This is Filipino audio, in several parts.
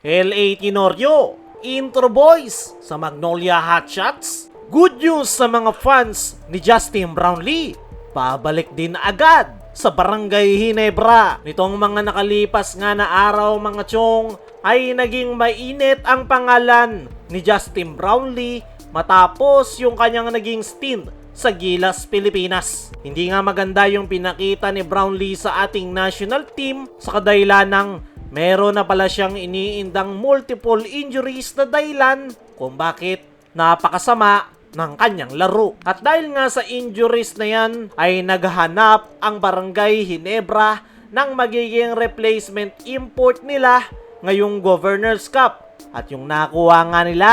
LA Tenorio, Intro Boys sa Magnolia Hotshots. Good news sa mga fans ni Justin Brownlee. Pabalik din agad sa Barangay Ginebra. Nitong mga nakalipas nga na araw mga chong ay naging mainit ang pangalan ni Justin Brownlee matapos yung kanyang naging stint sa Gilas, Pilipinas. Hindi nga maganda yung pinakita ni Brownlee sa ating national team sa kadahilan ng meron na pala siyang iniindang multiple injuries na dahilan kung bakit napakasama ng kanyang laro. At dahil nga sa injuries na yan ay naghanap ang Barangay Ginebra ng magiging replacement import nila ngayong Governors Cup. At yung nakuha nga nila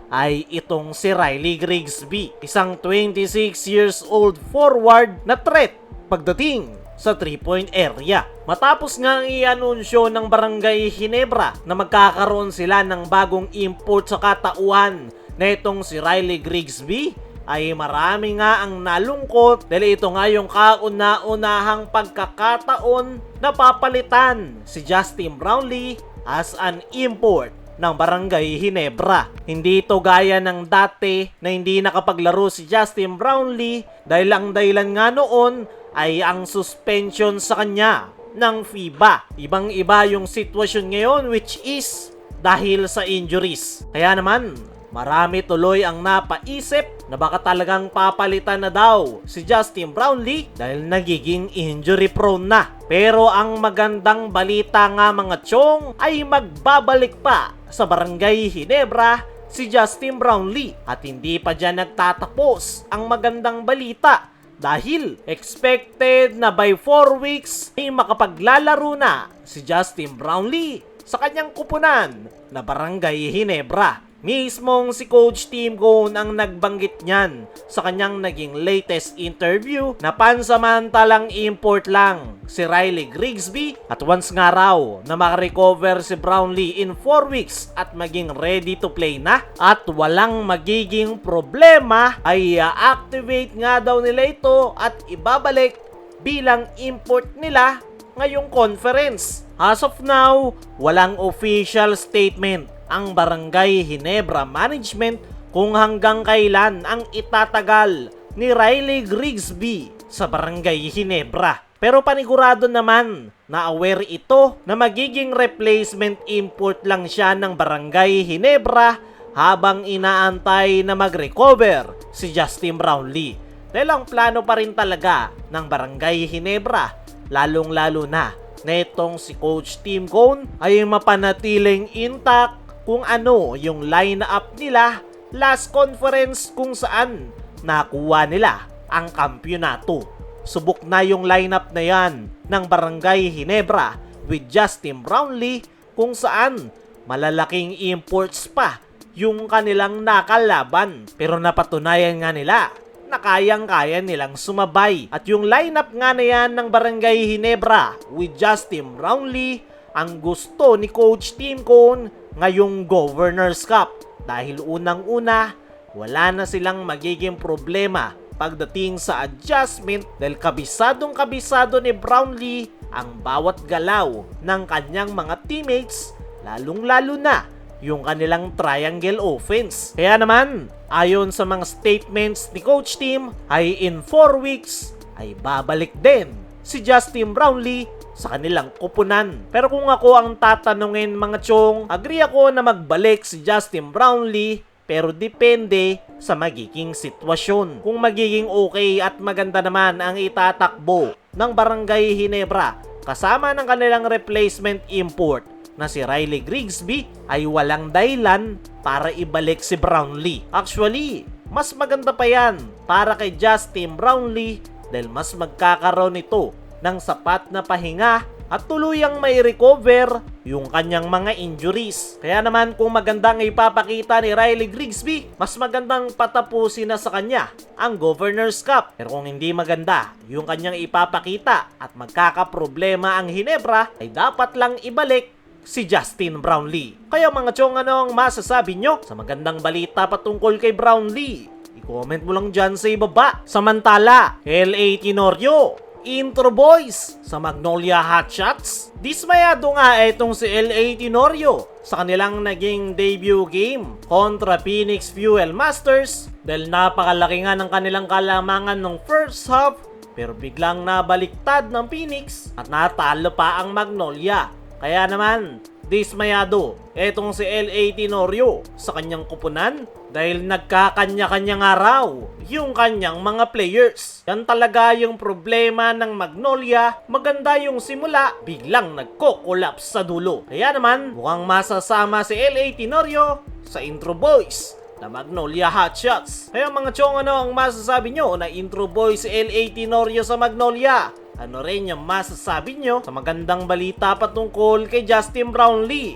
ay itong si Riley Grigsby, isang 26 years old forward na threat pagdating sa 3-point area. Matapos nga ang i-anunsyo ng Barangay Ginebra na magkakaroon sila ng bagong import sa katauhan na itong si Riley Grigsby, ay marami nga ang nalungkot dahil ito nga yung kauna-unahang pagkakataon na papalitan si Justin Brownlee as an import ng Barangay Ginebra. Hindi ito gaya ng dati na hindi nakapaglaro si Justin Brownlee dahil ang dahilan nga noon ay ang suspension sa kanya ng FIBA. Ibang-iba yung sitwasyon ngayon which is dahil sa injuries. Kaya naman, marami tuloy ang napaisip na baka talagang papalitan na daw si Justin Brownlee dahil nagiging injury prone na. Pero ang magandang balita nga mga chong ay magbabalik pa sa Barangay Ginebra si Justin Brownlee. At hindi pa dyan nagtatapos ang magandang balita dahil expected na by 4 weeks ay makapaglalaro na si Justin Brownlee sa kanyang kupunan na Barangay Ginebra. Mismong si Coach Tim Cone ang nagbanggit niyan sa kanyang naging latest interview na pansamantalang import lang si Riley Grigsby at once nga raw na makarecover si Brownlee in 4 weeks at maging ready to play na at walang magiging problema ay i-activate nga daw nila ito at ibabalik bilang import nila ngayong conference. As of now, walang official statement ang Barangay Ginebra Management kung hanggang kailan ang itatagal ni Riley Grigsby sa Barangay Ginebra. Pero panigurado naman na aware ito na magiging replacement import lang siya ng Barangay Ginebra habang inaantay na mag-recover si Justin Brownlee. Dahil ang plano pa rin talaga ng Barangay Ginebra, lalong-lalo na itong si Coach Tim Cone ay mapanatiling intact kung ano yung line-up nila last conference kung saan nakuha nila ang kampyonato. Subok na yung line-up na yan ng Barangay Ginebra with Justin Brownlee kung saan malalaking imports pa yung kanilang nakalaban. Pero napatunayan nga nila na kayang-kaya nilang sumabay. At yung lineup nga na yan ng Barangay Ginebra with Justin Brownlee ang gusto ni Coach Tim Cone ngayong Governors Cup. Dahil unang-una, wala na silang magiging problema pagdating sa adjustment dahil kabisadong-kabisado ni Brownlee ang bawat galaw ng kanyang mga teammates, lalong-lalo na yung kanilang triangle offense. Kaya naman, ayon sa mga statements ni Coach Tim, ay in 4 weeks ay babalik din si Justin Brownlee sa kanilang kupunan. Pero kung ako ang tatanungin mga chong, agree ako na magbalik si Justin Brownlee pero depende sa magiging sitwasyon. Kung magiging okay at maganda naman ang itatakbo ng Barangay Ginebra kasama ng kanilang replacement import na si Riley Grigsby ay walang dahilan para ibalik si Brownlee. Actually, mas maganda pa yan para kay Justin Brownlee dahil mas magkakaroon ito ng sapat na pahinga at tuluyang may recover yung kanyang mga injuries. Kaya naman kung magandang ipapakita ni Riley Grigsby, mas magandang patapusin na sa kanya ang Governors Cup. Pero kung hindi maganda yung kanyang ipapakita at magkakaproblema ang Ginebra, ay dapat lang ibalik si Justin Brownlee. Kaya mga chong, ano ang masasabi nyo sa magandang balita patungkol kay Brownlee? I-comment mo lang dyan sa ibaba. Samantala, LA Tenorio, intro boys sa Magnolia Hotshots. Dismayado nga itong si LA Tenorio sa kanilang naging debut game kontra Phoenix Fuel Masters dahil napakalaki nga ng kanilang kalamangan ng first half pero biglang nabaliktad ng Phoenix at natalo pa ang Magnolia. Kaya naman, dismayado etong si LA Tenorio sa kanyang kupunan dahil nagkakanya-kanya nga raw yung kanyang mga players. Yan talaga yung problema ng Magnolia. Maganda yung simula, biglang nagko-collapse sa dulo. Kaya naman, mukhang masasama si LA Tenorio sa intro boys na Magnolia Hotshots. Kaya mga chong, ano ang masasabi nyo na intro boys si LA Tenorio sa Magnolia? Ano rin yung masasabi nyo sa magandang balita patungkol kay Justin Brownlee?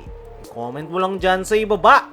Comment mo lang dyan sa ibaba.